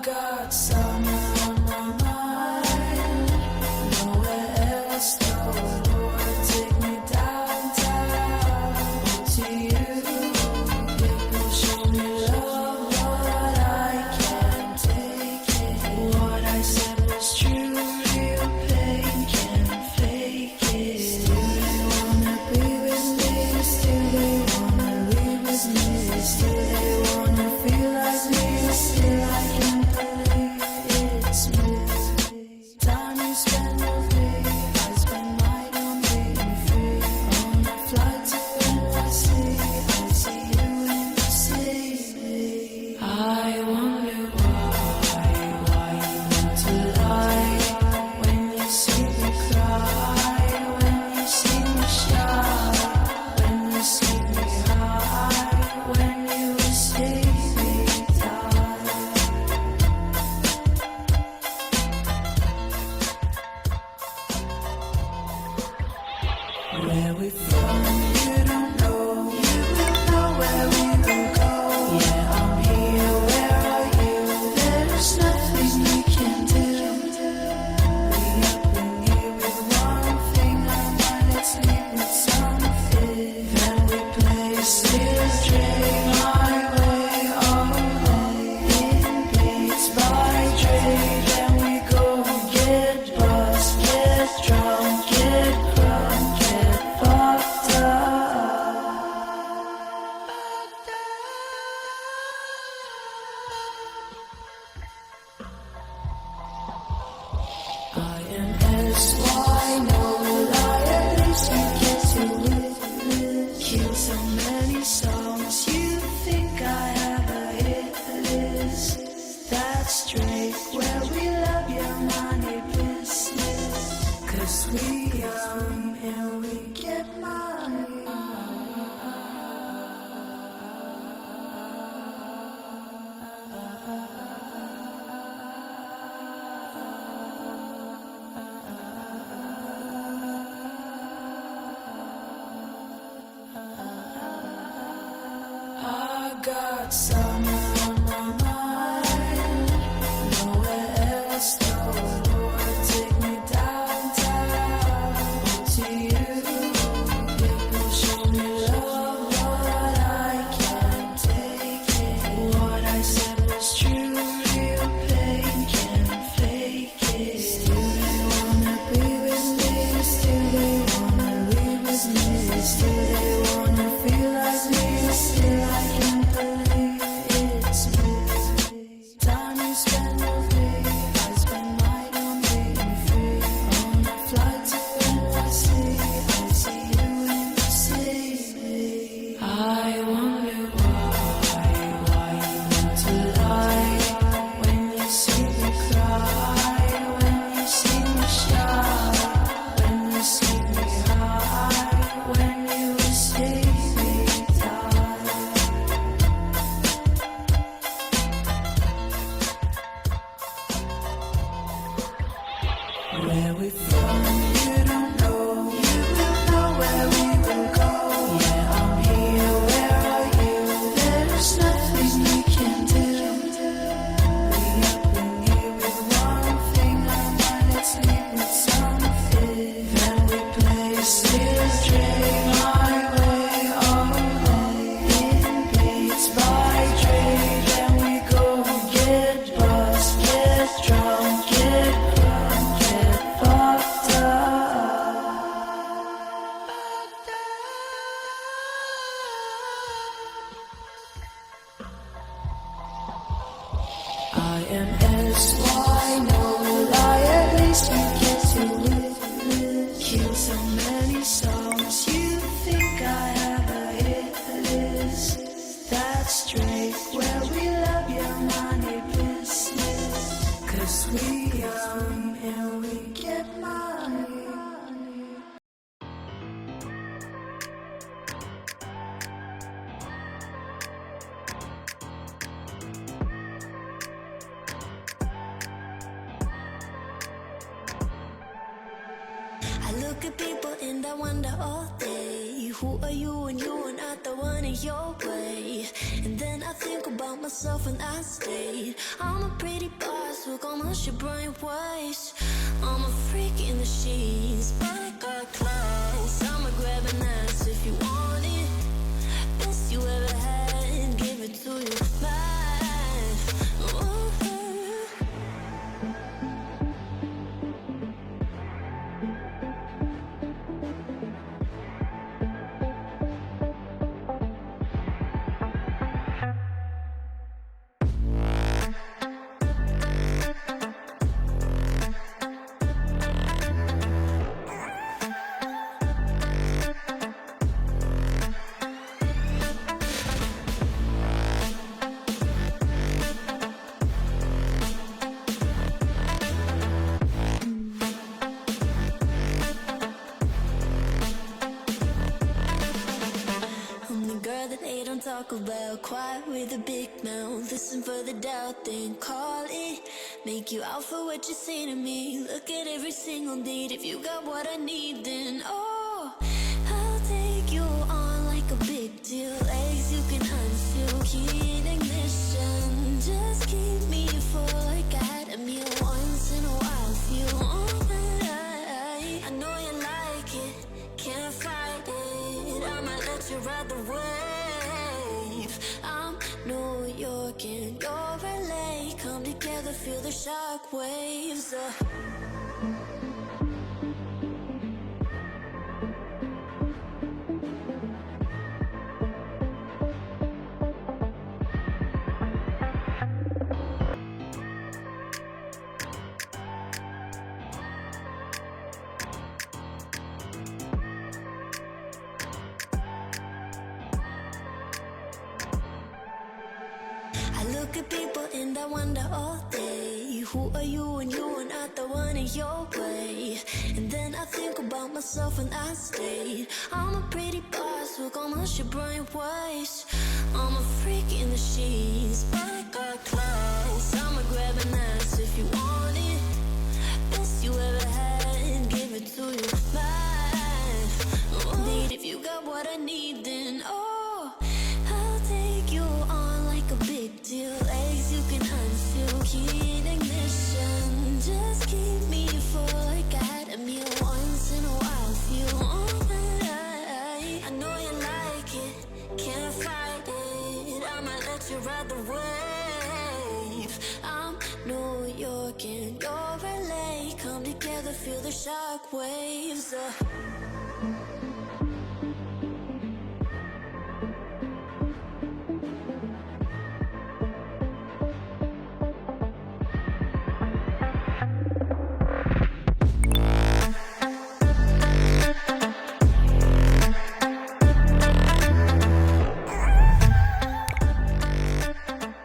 got summer on my mind, nowhere else to go. Take me downtown to you. People show me love, but I can't take it. What I said was true, real pain can't fake it. Still they wanna be with me, still they wanna leave with me, still they wanna feel like me, still I can't believe it's me. Time you spend with me, I spend mine on being free. On a flight to NYC, I see you when you see me. I wonder why you want to lie when you see me cry, when you see me shy, when you see me high, when you see me die. Where we from, you don't know. You will know where we will go. Yeah, I'm here, where are you? There's nothing we can do. We up in here with one thing on mind, let's leave with something. Then we play still, dream my way all day. In beats by Dre, then we go get buzzed, get drunk, get crunk, get fucked up. I am S.Y. no lie, at least we get to live. Kill so many songs, you think I have a hit list. That's straight, where we love your money business. 'Cause we young and we get money. I got summer on my mind, nowhere else to go. Take me downtown to you. People show me love, but I can't take it. What I said was true, real pain can't fake it. Still they wanna be with me, still they wanna leave with me, still they wanna feel like me, still I can't believe it's me. Time you spend with me, I spend mine on being free. On a flight to NYC, I see you when you see me. I wonder why you want to lie when you see me cry, when you see me shy, when you see me high, when you see me die. Where we from, you don't know. You will know where we will go. Yeah, I'm here, where are you? There's nothing we can do. We up in here with one thing on mind, let's leave with something. Then we play still, dream my way all day. In beats by Dre, then we go get buzzed, get drunk, get crunk, get fucked up. I am S.Y. no lie, at least we get to live. Kill so many songs, you think I have a hit list. That's straight, where we love your money business. 'Cause we young and we get money. I look at people and I wonder all day Who are you when you are not the one in your way? And then I think about myself and I stay. I'm a pretty boss who gon' hush your brain waves. I'm a freak in the sheets, but I got class. I'ma grab an ass if you want it. Best you ever had, give it to you back. Ooh. Talk about quiet with a big mouth. Listen for the doubt, then call it. Make you out for what you say to me. Look at every single need. If you got what I need, then oh, I'll take you on like a big deal. Legs you can unfeel, key in ignition. Just keep me full like I had a meal once in a while. Feel alright. I know you like it, can't fight it. I'ma let you ride the wave. I'm New York and you're LA. Come together, feel the shock waves. Look at people and I wonder all day. Who are you when you are not the one in your way? And then I think about myself and I stay. I'm a pretty boss who gon' hush your brain waves. I'm a freak in the sheets, but I got class. I'ma grab an ass if you want it. Best you ever had, give it to you back. Need if you got what I need, then oh, I'll take you on like a big deal. Legs you can unfeel, key in ignition. Just keep me full like I had a meal once in a while. Feel alright. I know you like it, can't fight it. I'ma let you ride the wave. I'm New York and you're LA. Come together, feel the shock waves.